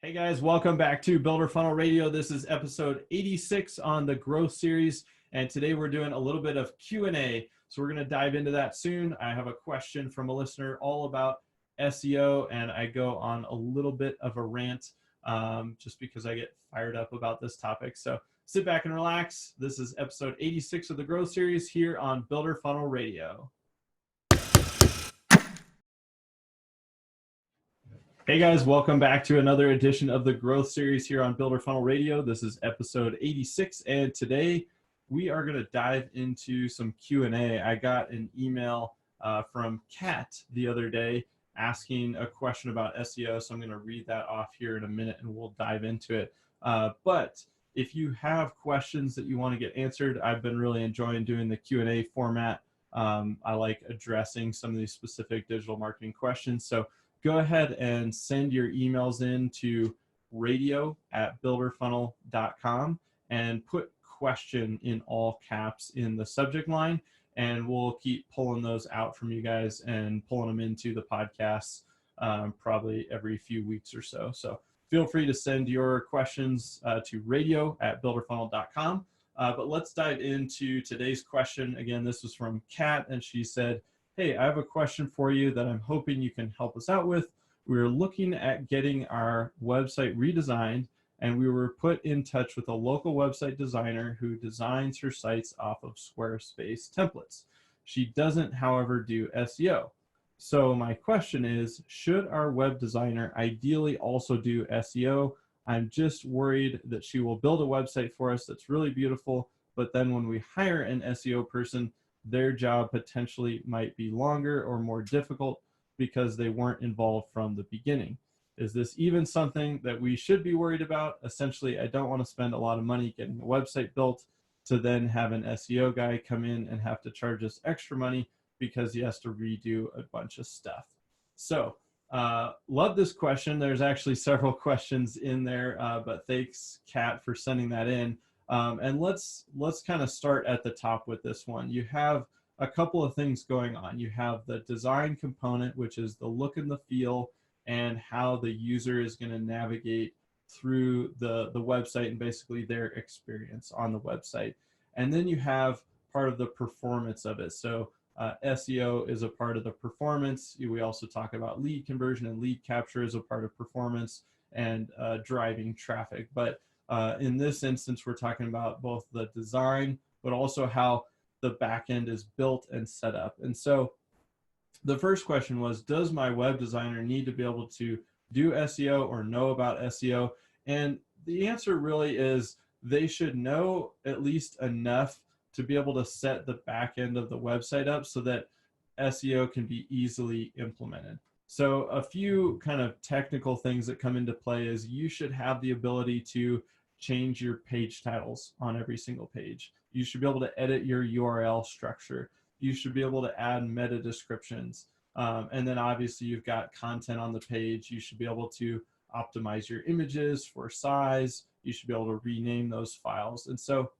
Hey guys, welcome back to Builder Funnel Radio. This is episode 86 on the growth series, and today we're doing a little bit of Q&A. So we're going to dive into that soon. I have a question from a listener all about SEO, and I go on a little bit of a rant just because I get fired up about this topic. So sit back and relax. This is episode 86 of the growth series here on Builder Funnel Radio. Hey guys, welcome back to another edition of the Growth Series here on Builder Funnel Radio. This is episode 86, and today we are going to dive into some Q&A. I got an email from Kat the other day asking a question about SEO, so I'm going to read that off here in a minute and we'll dive into it. But if you have questions that you want to get answered, I've been really enjoying doing the Q&A format. I like addressing some of these specific digital marketing questions. So go ahead and send your emails in to radio@builderfunnel.com and put question in all caps in the subject line, and we'll keep pulling those out from you guys and pulling them into the podcasts probably every few weeks or so. So feel free to send your questions to radio@builderfunnel.com. But let's dive into today's question. Again, this was from Kat, and she said, hey, I have a question for you that I'm hoping you can help us out with. We were looking at getting our website redesigned, and we were put in touch with a local website designer who designs her sites off of Squarespace templates. She doesn't, however, do SEO. So my question is, should our web designer ideally also do SEO? I'm just worried that she will build a website for us that's really beautiful, but then when we hire an SEO person, their job potentially might be longer or more difficult because they weren't involved from the beginning. Is this even something that we should be worried about? Essentially, I don't want to spend a lot of money getting a website built to then have an SEO guy come in and have to charge us extra money because he has to redo a bunch of stuff. So love this question. There's actually several questions in there, but thanks, Kat, for sending that in. And let's kind of start at the top with this one. You have a couple of things going on. You have the design component, which is the look and the feel and how the user is going to navigate through the website and basically their experience on the website. And then you have part of the performance of it. So SEO is a part of the performance. We also talk about lead conversion and lead capture as a part of performance and driving traffic. But in this instance, we're talking about both the design, but also how the backend is built and set up. And so the first question was, does my web designer need to be able to do SEO or know about SEO? And the answer really is they should know at least enough to be able to set the backend of the website up so that SEO can be easily implemented. So a few kind of technical things that come into play is you should have the ability to change your page titles on every single page. You should be able to edit your URL structure. You should be able to add meta descriptions. And then obviously you've got content on the page. You should be able to optimize your images for size. You should be able to rename those files. And so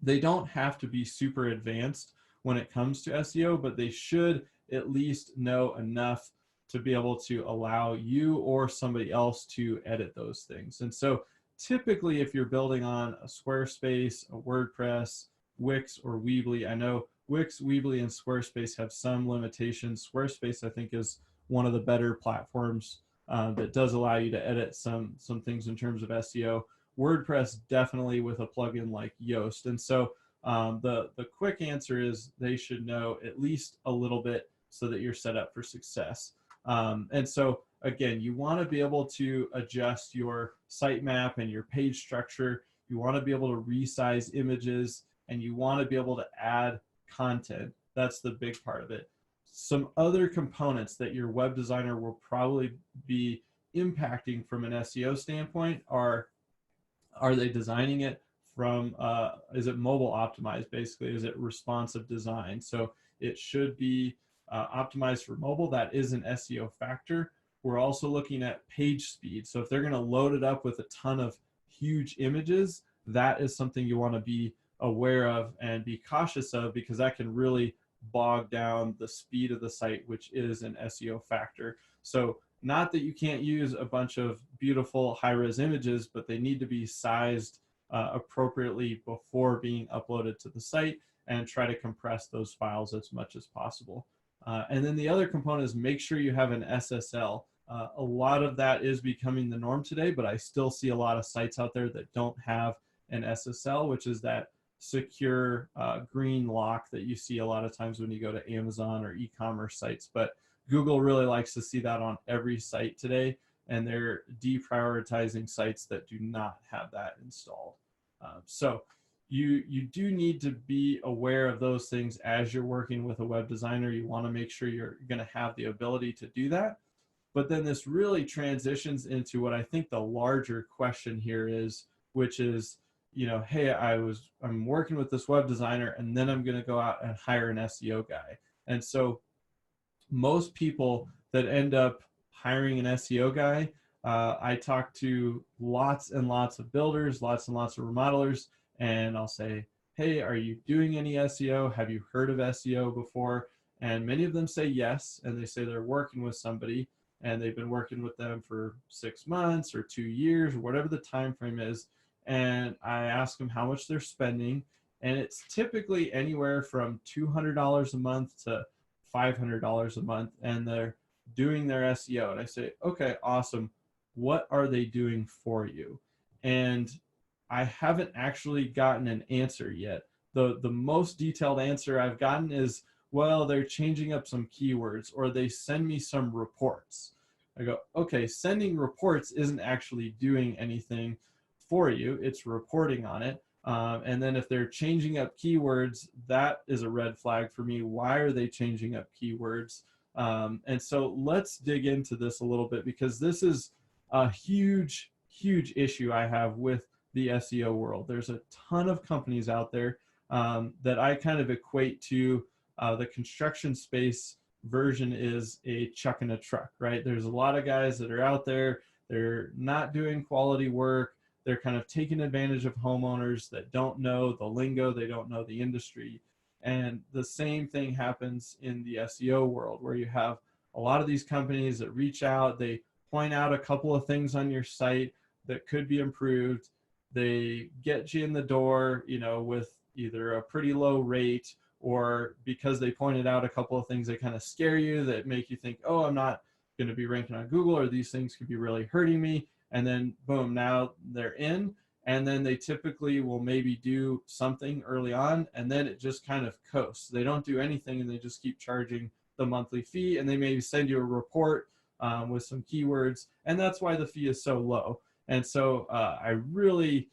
they don't have to be super advanced when it comes to SEO, but they should at least know enough to be able to allow you or somebody else to edit those things. And so typically, if you're building on a Squarespace, a WordPress, Wix, or Weebly, I know Wix, Weebly, and Squarespace have some limitations. Squarespace, I think, is one of the better platforms that does allow you to edit some things in terms of SEO. WordPress definitely with a plugin like Yoast. And so the quick answer is they should know at least a little bit so that you're set up for success. And so again, you want to be able to adjust your sitemap and your page structure. You want to be able to resize images, and you want to be able to add content. That's the big part of it. Some other components that your web designer will probably be impacting from an SEO standpoint are they designing it from, is it mobile optimized basically? Is it responsive design? So it should be optimized for mobile. That is an SEO factor. We're also looking at page speed. So if they're going to load it up with a ton of huge images, that is something you want to be aware of and be cautious of, because that can really bog down the speed of the site, which is an SEO factor. So not that you can't use a bunch of beautiful high-res images, but they need to be sized appropriately before being uploaded to the site, and try to compress those files as much as possible. And then the other component is make sure you have an SSL. A lot of that is becoming the norm today, but I still see a lot of sites out there that don't have an SSL, which is that secure green lock that you see a lot of times when you go to Amazon or e-commerce sites. But Google really likes to see that on every site today, and they're deprioritizing sites that do not have that installed. So you do need to be aware of those things as you're working with a web designer. You want to make sure you're going to have the ability to do that. But then this really transitions into what I think the larger question here is, which is, you know, hey, I'm working with this web designer, and then I'm going to go out and hire an SEO guy. And so most people that end up hiring an SEO guy, I talk to lots and lots of builders, lots and lots of remodelers, and I'll say, hey, are you doing any SEO? Have you heard of SEO before? And many of them say yes, and they say they're working with somebody, and they've been working with them for 6 months or 2 years, or whatever the time frame is. And I ask them how much they're spending, and it's typically anywhere from $200 a month to $500 a month, and they're doing their SEO. And I say, okay, awesome. What are they doing for you? And I haven't actually gotten an answer yet. The most detailed answer I've gotten is, well, they're changing up some keywords, or they send me some reports. I go, okay, sending reports isn't actually doing anything for you. It's reporting on it. And then if they're changing up keywords, that is a red flag for me. Why are they changing up keywords? And so let's dig into this a little bit, because this is a huge, huge issue I have with the SEO world. There's a ton of companies out there that I kind of equate to the construction space version is a chuck in a truck, right? There's a lot of guys that are out there. They're not doing quality work. They're kind of taking advantage of homeowners that don't know the lingo. They don't know the industry. And the same thing happens in the SEO world, where you have a lot of these companies that reach out. They point out a couple of things on your site that could be improved. They get you in the door, you know, with either a pretty low rate, or because they pointed out a couple of things that kind of scare you, that make you think, oh, I'm not going to be ranking on Google, or these things could be really hurting me. And then boom, now they're in. And then they typically will maybe do something early on, and then it just kind of coasts. They don't do anything, and they just keep charging the monthly fee, and they maybe send you a report with some keywords, and that's why the fee is so low. And so I really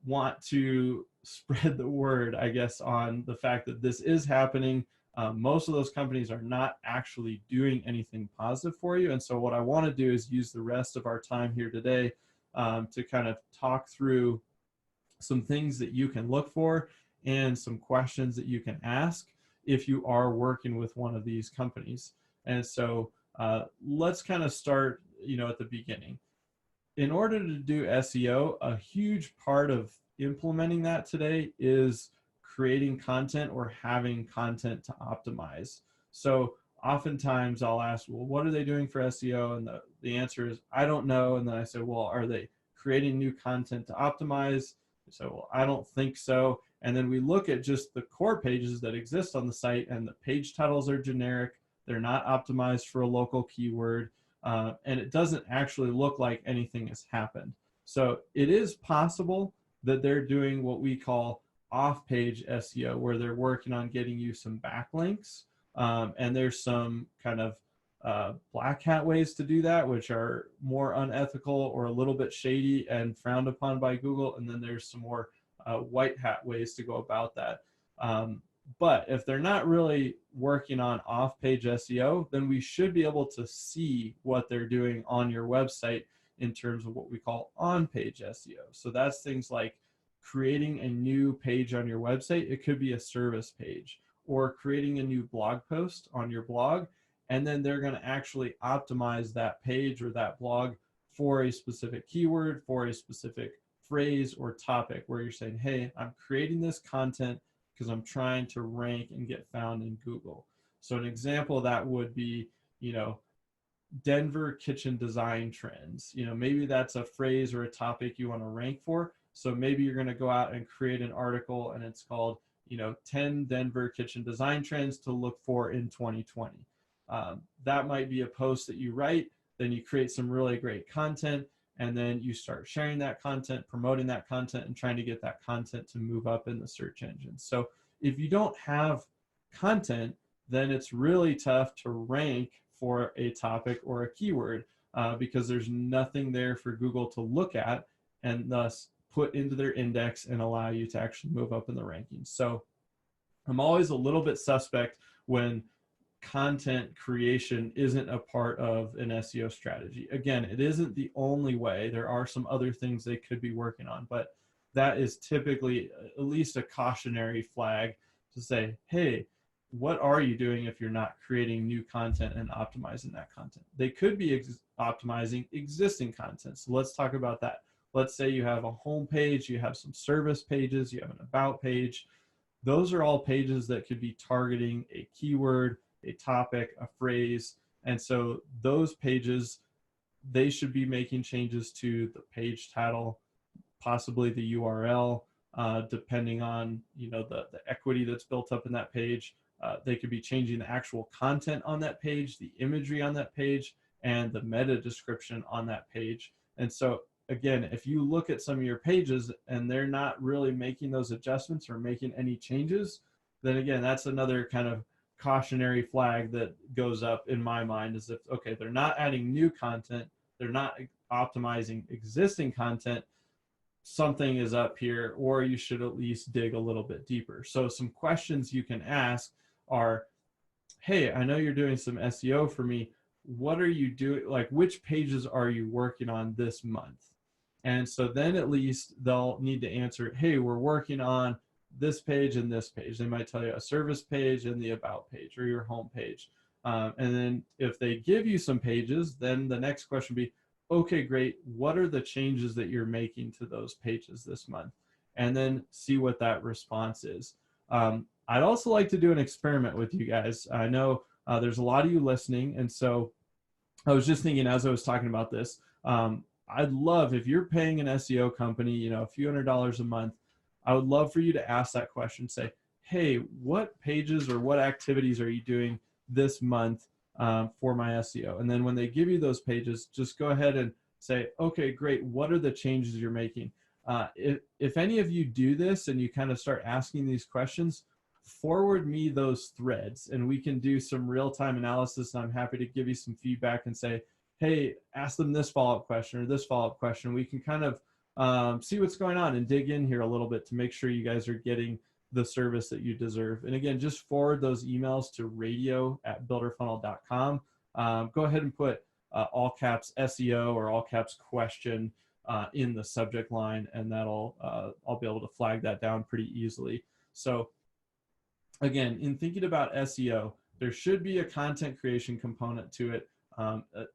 want to spread the word, I guess, on the fact that this is happening. Most of those companies are not actually doing anything positive for you. And so what I want to do is use the rest of our time here today to kind of talk through some things that you can look for and some questions that you can ask if you are working with one of these companies. And so let's kind of start, you know, at the beginning. In order to do SEO, a huge part of implementing that today is creating content or having content to optimize. So oftentimes I'll ask, well, what are they doing for SEO? And the answer is, I don't know. And then I say, well, are they creating new content to optimize? So, well, I don't think so. And then we look at just the core pages that exist on the site, and the page titles are generic. They're not optimized for a local keyword. And it doesn't actually look like anything has happened. So it is possible that they're doing what we call off-page SEO, where they're working on getting you some backlinks. And there's some kind of black hat ways to do that, which are more unethical or a little bit shady and frowned upon by Google. And then there's some more white hat ways to go about that. But if they're not really working on off-page SEO, then we should be able to see what they're doing on your website in terms of what we call on-page SEO. So that's things like creating a new page on your website. It could be a service page, or creating a new blog post on your blog. And then they're going to actually optimize that page or that blog for a specific keyword, for a specific phrase or topic, where you're saying, hey, I'm creating this content because I'm trying to rank and get found in Google. So an example of that would be, you know, Denver kitchen design trends. Maybe that's a phrase or a topic you want to rank for. So maybe you're going to go out and create an article and it's called, 10 Denver kitchen design trends to look for in 2020. That might be a post that you write, then you create some really great content, and then you start sharing that content, promoting that content, and trying to get that content to move up in the search engine. So if you don't have content, then it's really tough to rank for a topic or a keyword because there's nothing there for Google to look at and thus put into their index and allow you to actually move up in the rankings. So I'm always a little bit suspect when content creation isn't a part of an SEO strategy. Again, it isn't the only way. There are some other things they could be working on, but that is typically at least a cautionary flag to say, hey, what are you doing if you're not creating new content and optimizing that content? They could be optimizing existing content. So let's talk about that. Let's say you have a home page, you have some service pages, you have an about page. Those are all pages that could be targeting a keyword, a topic, a phrase. And so those pages, they should be making changes to the page title, possibly the URL, depending on the equity that's built up in that page. They could be changing the actual content on that page, the imagery on that page, and the meta description on that page. And so again, if you look at some of your pages and they're not really making those adjustments or making any changes, then again, that's another kind of cautionary flag that goes up in my mind, is if, okay, they're not adding new content, they're not optimizing existing content, something is up here, or you should at least dig a little bit deeper. So some questions you can ask are, hey, I know you're doing some SEO for me. What are you doing? Like, which pages are you working on this month? And so then at least they'll need to answer, hey, we're working on this page and this page. They might tell you a service page and the about page or your home page. And then if they give you some pages, then the next question would be, okay, great. What are the changes that you're making to those pages this month? And then see what that response is. I'd also like to do an experiment with you guys. I know there's a lot of you listening. And so I was just thinking as I was talking about this, I'd love, if you're paying an SEO company, a few $100s a month, I would love for you to ask that question. Say, hey, what pages or what activities are you doing this month for my SEO? And then when they give you those pages, just go ahead and say, okay, great. What are the changes you're making? If any of you do this and you kind of start asking these questions, forward me those threads and we can do some real-time analysis. And I'm happy to give you some feedback and say, hey, ask them this follow-up question or this follow-up question. We can kind of see what's going on and dig in here a little bit to make sure you guys are getting the service that you deserve. And again, just forward those emails to radio@builderfunnel.com. Go ahead and put all caps SEO or all caps question in the subject line, and that'll I'll be able to flag that down pretty easily. So again, in thinking about SEO, there should be a content creation component to it.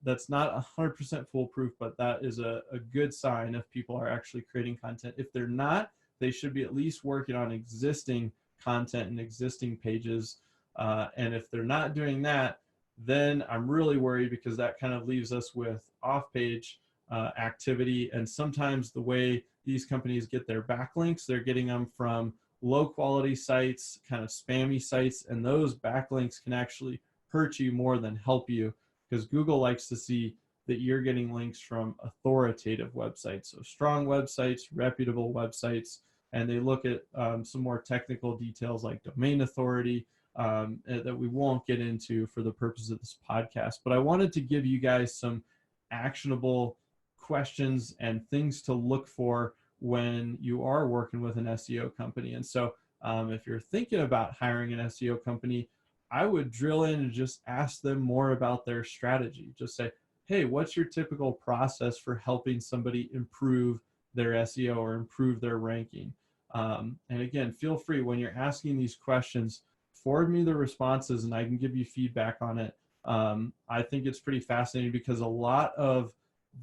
That's not 100% foolproof, but that is a good sign if people are actually creating content. If they're not, they should be at least working on existing content and existing pages. And if they're not doing that, then I'm really worried, because that kind of leaves us with off-page activity. And sometimes the way these companies get their backlinks, they're getting them from low quality sites, kind of spammy sites, and those backlinks can actually hurt you more than help you, because Google likes to see that you're getting links from authoritative websites, so strong websites, reputable websites, and they look at some more technical details like domain authority that we won't get into for the purpose of this podcast. But I wanted to give you guys some actionable questions and things to look for when you are working with an SEO company. And so if you're thinking about hiring an SEO company, I would drill in and just ask them more about their strategy. Just say, hey, what's your typical process for helping somebody improve their SEO or improve their ranking? And again, feel free, when you're asking these questions, forward me the responses and I can give you feedback on it. I think it's pretty fascinating, because a lot of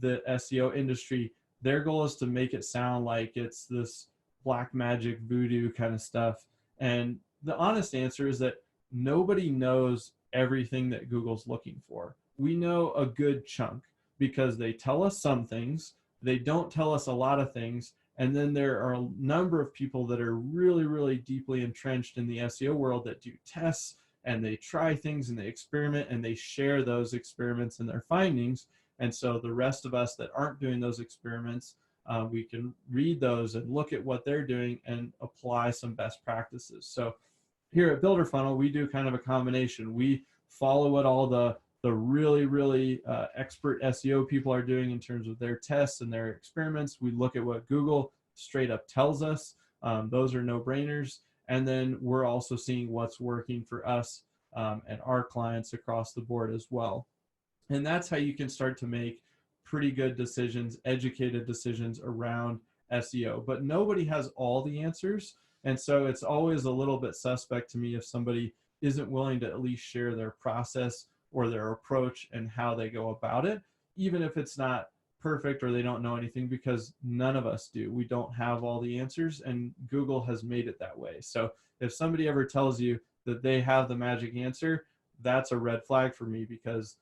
the SEO industry, their goal is to make it sound like it's this black magic voodoo kind of stuff. And the honest answer is that nobody knows everything that Google's looking for. we know a good chunk because they tell us some things, they don't tell us a lot of things, and then there are a number of people that are really, really deeply entrenched in the SEO world that do tests and they try things and they experiment and they share those experiments and their findings. And so the rest of us that aren't doing those experiments, we can read those and look at what they're doing and apply some best practices. So here at Builder Funnel, we do kind of a combination. We follow what all the really, really expert SEO people are doing in terms of their tests and their experiments. We look at what Google straight up tells us. Those are no-brainers. And then we're also seeing what's working for us and our clients across the board as well. And that's how you can start to make pretty good decisions, educated decisions around SEO. But nobody has all the answers. And so it's always a little bit suspect to me if somebody isn't willing to at least share their process or their approach and how they go about it, even if it's not perfect or they don't know anything, because none of us do. We don't have all the answers, and Google has made it that way. So if somebody ever tells you that they have the magic answer, that's a red flag for me, because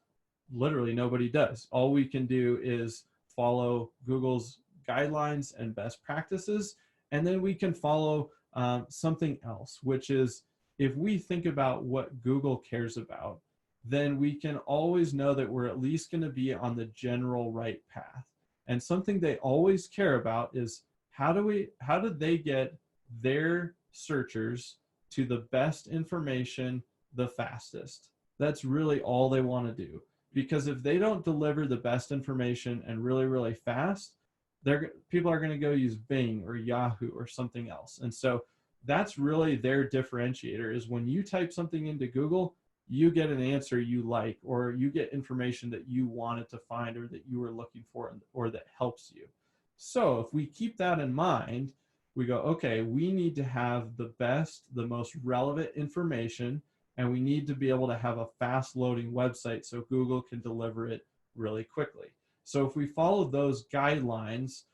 literally nobody does. All we can do is follow Google's guidelines and best practices, and then we can follow something else, which is, if we think about what Google cares about, then we can always know that we're at least going to be on the general right path. And something they always care about is how do they get their searchers to the best information the fastest? That's really all they want to do. Because if they don't deliver the best information and really, really fast, people are going to go use Bing or Yahoo or something else. And so that's really their differentiator, is when you type something into Google, you get an answer you like, or you get information that you wanted to find or that you were looking for, or that helps you. So if we keep that in mind, we go, okay, we need to have the best, the most relevant information, and we need to be able to have a fast loading website so Google can deliver it really quickly. So if we follow those guidelines,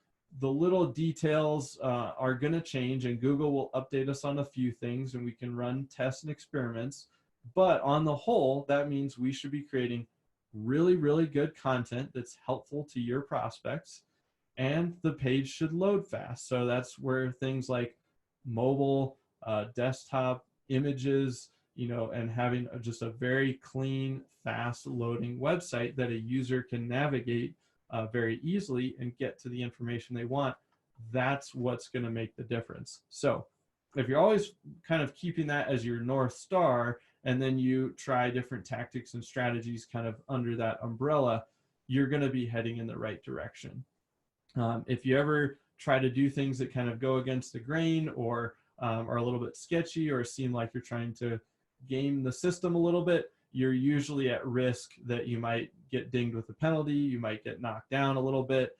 the little details are going to change, and Google will update us on a few things, and we can run tests and experiments. But on the whole, that means we should be creating really, really good content that's helpful to your prospects, and the page should load fast. So that's where things like mobile, desktop images, and having just a very clean, fast loading website that a user can navigate very easily and get to the information they want, that's what's going to make the difference. So if you're always kind of keeping that as your North Star, and then you try different tactics and strategies kind of under that umbrella, you're going to be heading in the right direction. If you ever try to do things that kind of go against the grain, or are a little bit sketchy, or seem like you're trying to game the system a little bit, you're usually at risk that you might get dinged with a penalty, you might get knocked down a little bit,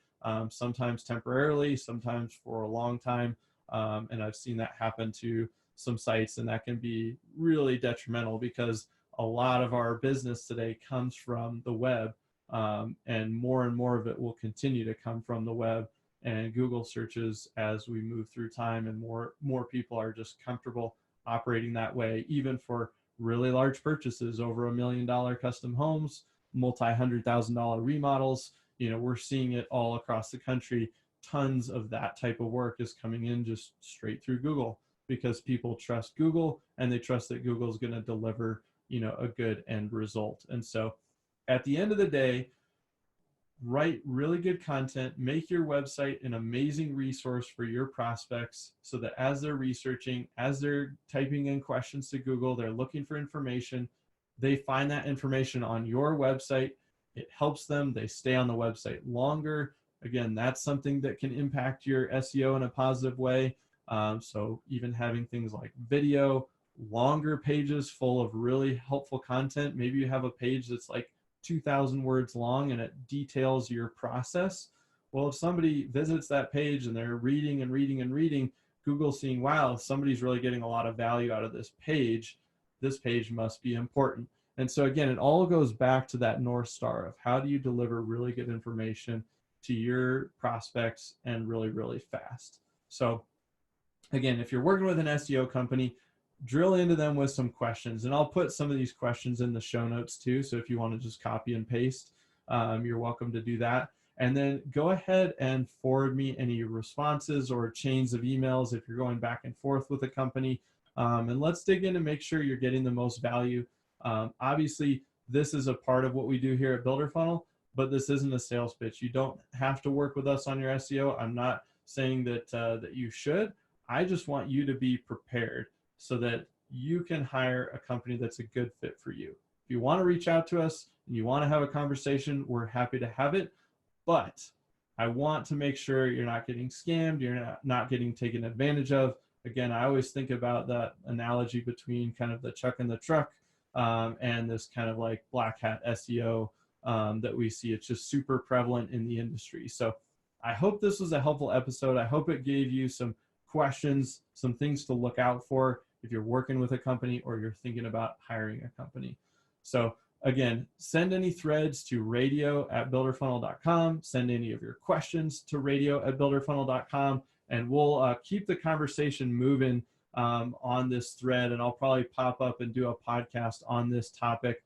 sometimes temporarily, sometimes for a long time. And I've seen that happen to some sites, and that can be really detrimental, because a lot of our business today comes from the web, and more of it will continue to come from the web and Google searches as we move through time, and more people are just comfortable operating that way, even for really large purchases, over $1 million custom homes, multi-$100,000 remodels. We're seeing it all across the country. Tons of that type of work is coming in just straight through Google, because people trust Google, and they trust that Google is going to deliver, a good end result. And so at the end of the day, write really good content, make your website an amazing resource for your prospects, so that as they're researching, as they're typing in questions to Google, they're looking for information, they find that information on your website. It helps them. They stay on the website longer. Again, that's something that can impact your SEO in a positive way. So even having things like video, longer pages full of really helpful content. Maybe you have a page that's like 2,000 words long and it details your process. Well, if somebody visits that page and they're reading and reading and reading, Google's seeing, wow, somebody's really getting a lot of value out of this page. This page must be important. And so again, it all goes back to that North Star of how do you deliver really good information to your prospects and really, really fast. So again, if you're working with an SEO company, drill into them with some questions. And I'll put some of these questions in the show notes too. So if you want to just copy and paste, you're welcome to do that. And then go ahead and forward me any responses or chains of emails if you're going back and forth with a company. And let's dig in and make sure you're getting the most value. Obviously, this is a part of what we do here at Builder Funnel, but this isn't a sales pitch. You don't have to work with us on your SEO. I'm not saying that that you should. I just want you to be prepared so that you can hire a company that's a good fit for you. If you want to reach out to us and you want to have a conversation, we're happy to have it. But I want to make sure you're not getting scammed, you're not getting taken advantage of. Again, I always think about that analogy between kind of the chuck and the truck and this kind of like black hat SEO that we see. It's just super prevalent in the industry. So I hope this was a helpful episode. I hope it gave you some questions, some things to look out for if you're working with a company or you're thinking about hiring a company. So again, send any threads to radio@builderfunnel.com. Send any of your questions to radio@builderfunnel.com, and we'll keep the conversation moving on this thread. And I'll probably pop up and do a podcast on this topic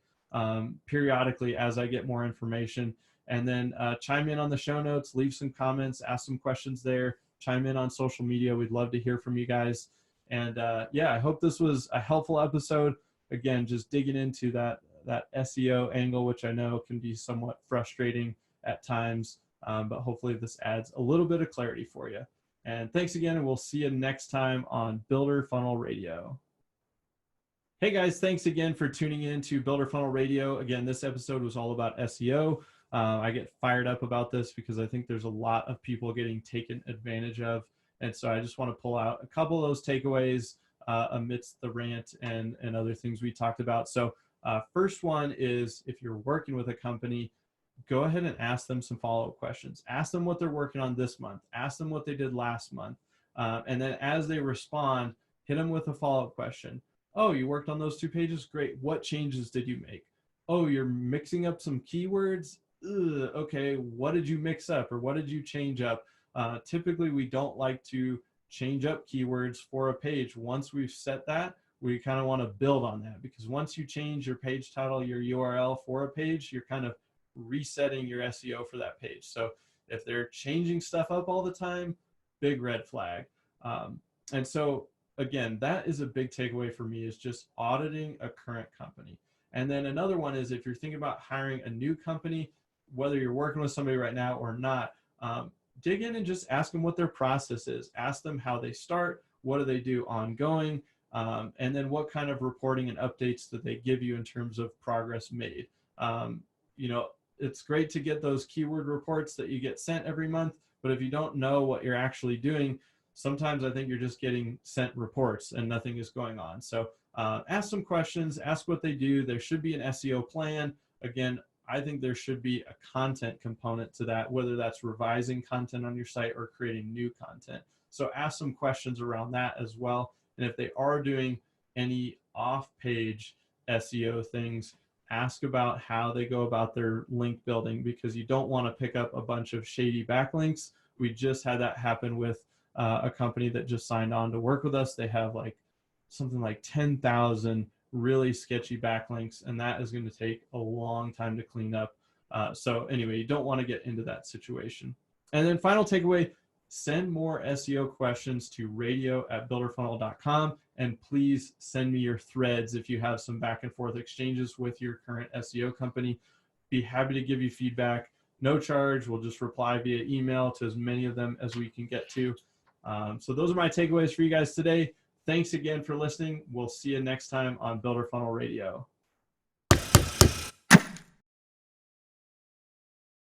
periodically as I get more information. And then chime in on the show notes, leave some comments, ask some questions there, chime in on social media. We'd love to hear from you guys. And yeah, I hope this was a helpful episode. Again, just digging into that SEO angle, which I know can be somewhat frustrating at times, but hopefully this adds a little bit of clarity for you. And thanks again, and we'll see you next time on Builder Funnel Radio. Hey guys, thanks again for tuning in to Builder Funnel Radio. Again, this episode was all about SEO. I get fired up about this because I think there's a lot of people getting taken advantage of. And so I just want to pull out a couple of those takeaways amidst the rant and other things we talked about. So first one is, if you're working with a company, go ahead and ask them some follow-up questions. Ask them what they're working on this month. Ask them what they did last month. And then as they respond, hit them with a follow-up question. Oh, you worked on those 2 pages? Great. What changes did you make? Oh, you're mixing up some keywords? Ugh, okay, what did you mix up or what did you change up? Typically, we don't like to change up keywords for a page. Once we've set that, we kind of want to build on that, because once you change your page title, your URL for a page, you're kind of resetting your SEO for that page. So if they're changing stuff up all the time, big red flag. And so again, that is a big takeaway for me, is just auditing a current company. And then another one is, if you're thinking about hiring a new company, whether you're working with somebody right now or not, dig in and just ask them what their process is. Ask them how they start, what do they do ongoing, and then what kind of reporting and updates that they give you in terms of progress made. You know, it's great to get those keyword reports that you get sent every month, but if you don't know what you're actually doing, sometimes I think you're just getting sent reports and nothing is going on. So ask some questions, ask what they do. There should be an SEO plan. Again, I think there should be a content component to that, whether that's revising content on your site or creating new content. So ask some questions around that as well. And if they are doing any off-page SEO things, ask about how they go about their link building, because you don't want to pick up a bunch of shady backlinks. We just had that happen with a company that just signed on to work with us. They have like something like 10,000 really sketchy backlinks, and that is going to take a long time to clean up. So anyway, you don't want to get into that situation. And then final takeaway, send more SEO questions to radio@builderfunnel.com, and please send me your threads if you have some back and forth exchanges with your current SEO company. Be happy to give you feedback. No charge. We'll just reply via email to as many of them as we can get to. So those are my takeaways for you guys today. Thanks again for listening. We'll see you next time on Builder Funnel Radio.